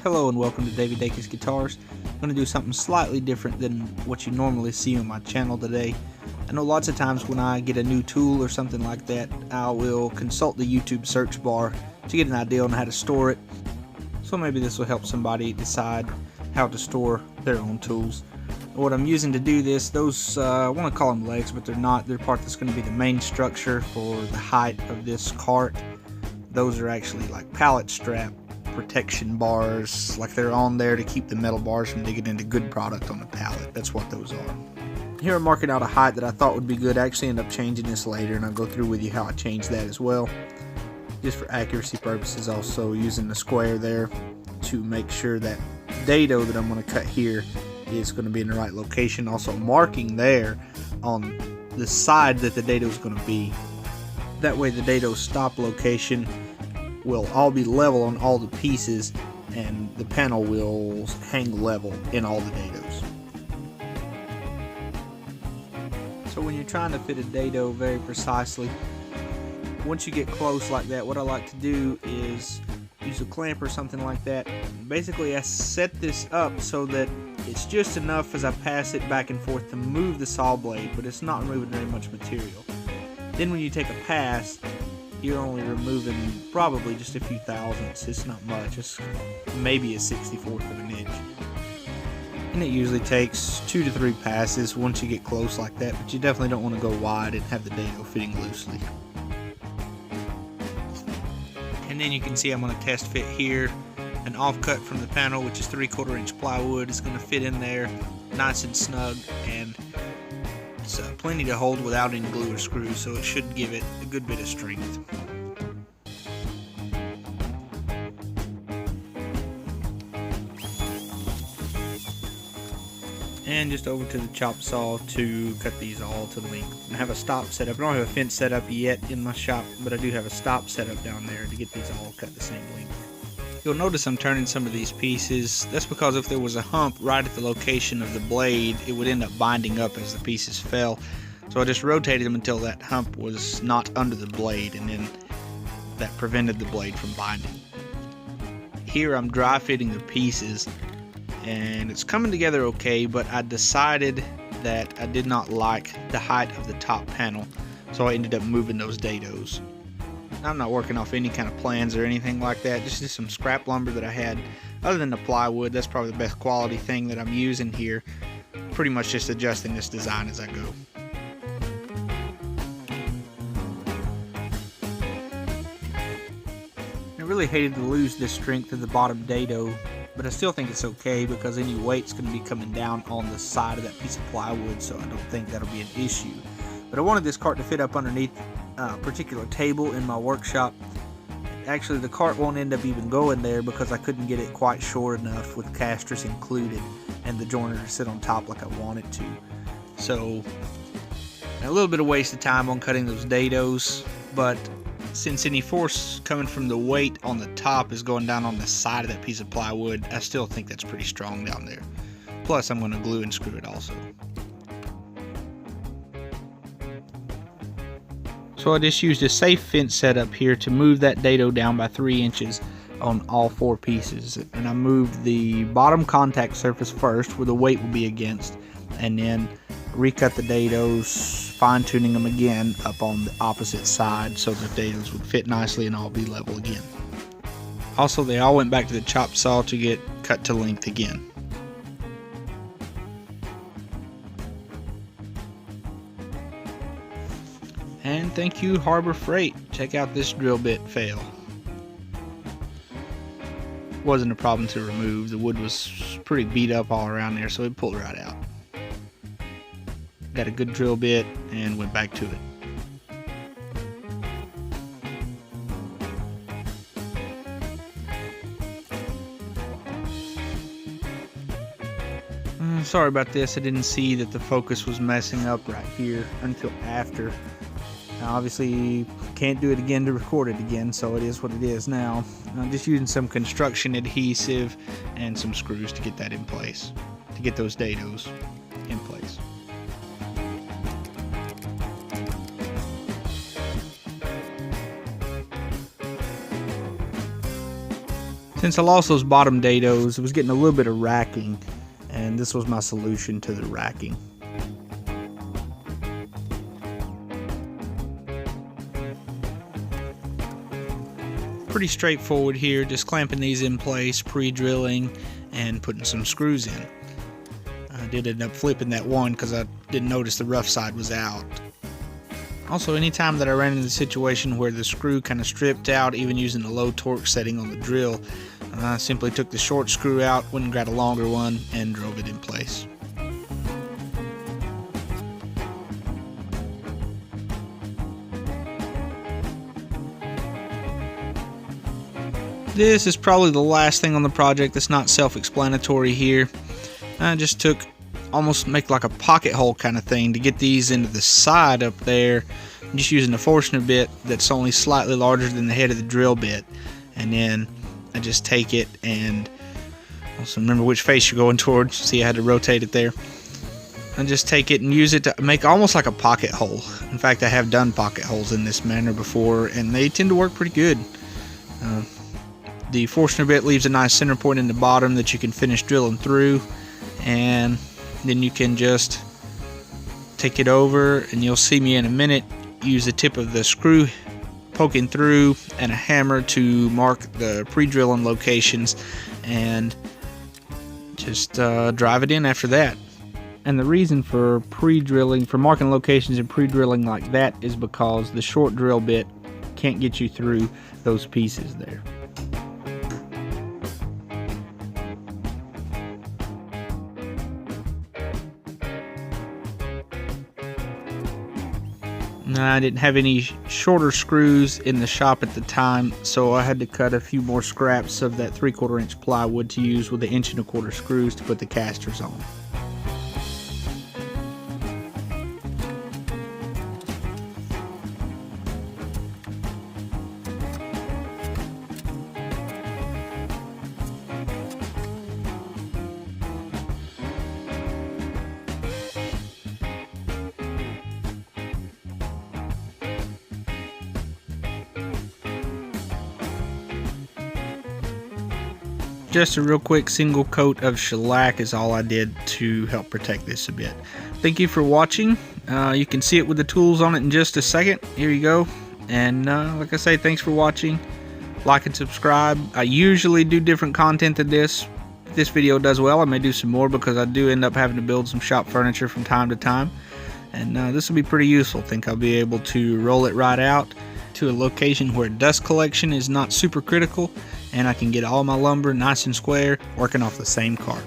Hello and welcome to DaveyDacusGuitars. I'm going to do something slightly different than what you normally see on my channel today. I know lots of times when I get a new tool or something like that, I will consult the YouTube search bar to get an idea on how to store it. So maybe this will help somebody decide how to store their own tools. What I'm using to do this, those, I want to call them legs, but they're not. They're part that's going to be the main structure for the height of this cart. Those are actually like pallet strap protection bars, like they're on there to keep the metal bars from digging into good product on the pallet. That's what those are. Here I'm marking out a height that I thought would be good. I actually end up changing this later, and I'll go through with you how I changed that as well, just for accuracy purposes. Also using the square there to make sure that dado that I'm going to cut here is going to be in the right location. Also marking there on the side that the dado is going to be. That way the dado stop location will all be level on all the pieces, and the panel will hang level in all the dados. So when you're trying to fit a dado very precisely, once you get close like that, what I like to do is use a clamp or something like that. Basically I set this up so that it's just enough as I pass it back and forth to move the saw blade, but it's not removing very much material. Then when you take a pass, you're only removing probably just a few thousandths. It's not much. It's maybe a 64th of an inch. And it usually takes 2 to 3 passes once you get close like that, but you definitely don't want to go wide and have the dado fitting loosely. And then you can see I'm going to test fit here. An offcut from the panel, which is 3/4 inch plywood, is going to fit in there nice and snug, and it's plenty to hold without any glue or screws, so it should give it a good bit of strength. And just over to the chop saw to cut these all to length. I have a stop set up. I don't have a fence set up yet in my shop, but I do have a stop set up down there to get these all cut the same length. You'll notice I'm turning some of these pieces. That's because if there was a hump right at the location of the blade, it would end up binding up as the pieces fell. So I just rotated them until that hump was not under the blade, and then that prevented the blade from binding. Here I'm dry fitting the pieces, and it's coming together okay, but I decided that I did not like the height of the top panel, so I ended up moving those dados. I'm not working off any kind of plans or anything like that, just some scrap lumber that I had. Other than the plywood, that's probably the best quality thing that I'm using here. Pretty much just adjusting this design as I go. I really hated to lose this strength of the bottom dado, but I still think it's okay because any weight's going to be coming down on the side of that piece of plywood, so I don't think that'll be an issue. But I wanted this cart to fit up underneath a particular table in my workshop. Actually, the cart won't end up even going there because I couldn't get it quite short enough with casters included and the joiner to sit on top like I wanted to. So a little bit of waste of time on cutting those dados, but since any force coming from the weight on the top is going down on the side of that piece of plywood, I still think that's pretty strong down there. Plus I'm going to glue and screw it also. So I just used a safe fence setup here to move that dado down by 3 inches on all 4 pieces. And I moved the bottom contact surface first where the weight will be against, and then recut the dados, fine tuning them again up on the opposite side so the dados would fit nicely and all be level again. Also, they all went back to the chop saw to get cut to length again. And thank you, Harbor Freight. Check out this drill bit fail. Wasn't a problem to remove. The wood was pretty beat up all around there, so it pulled right out. Got a good drill bit and went back to it. Sorry about this. I didn't see that the focus was messing up right here until after. Now, obviously, can't do it again to record it again, so it is what it is now. I'm just using some construction adhesive and some screws to get that in place, to get those dados in place. Since I lost those bottom dados, it was getting a little bit of racking, and this was my solution to the racking. Pretty straightforward here, just clamping these in place, pre-drilling, and putting some screws in. I did end up flipping that one because I didn't notice the rough side was out. Also, anytime that I ran into the situation where the screw kind of stripped out, even using the low torque setting on the drill, I simply took the short screw out, went and grabbed a longer one, and drove it in place. This is probably the last thing on the project that's not self-explanatory here. I just took, almost make like a pocket hole kind of thing to get these into the side up there. I'm just using a Forstner bit that's only slightly larger than the head of the drill bit. And then I just take it and also remember which face you're going towards. See, I had to rotate it there. I just take it and use it to make almost like a pocket hole. In fact, I have done pocket holes in this manner before, and they tend to work pretty good. The Forstner bit leaves a nice center point in the bottom that you can finish drilling through, and then you can just take it over, and you'll see me in a minute use the tip of the screw poking through and a hammer to mark the pre-drilling locations, and just drive it in after that. And the reason for pre-drilling, for marking locations and pre-drilling like that, is because the short drill bit can't get you through those pieces there. I didn't have any shorter screws in the shop at the time, so I had to cut a few more scraps of that 3/4 inch plywood to use with the 1 1/4 screws to put the casters on. Just a real quick single coat of shellac is all I did to help protect this a bit. Thank you for watching. You can see it with the tools on it in just a second. Here you go. And like I say, thanks for watching. Like and subscribe. I usually do different content than this. If this video does well, I may do some more because I do end up having to build some shop furniture from time to time. And this will be pretty useful. I think I'll be able to roll it right out to a location where dust collection is not super critical, and I can get all my lumber nice and square working off the same cart.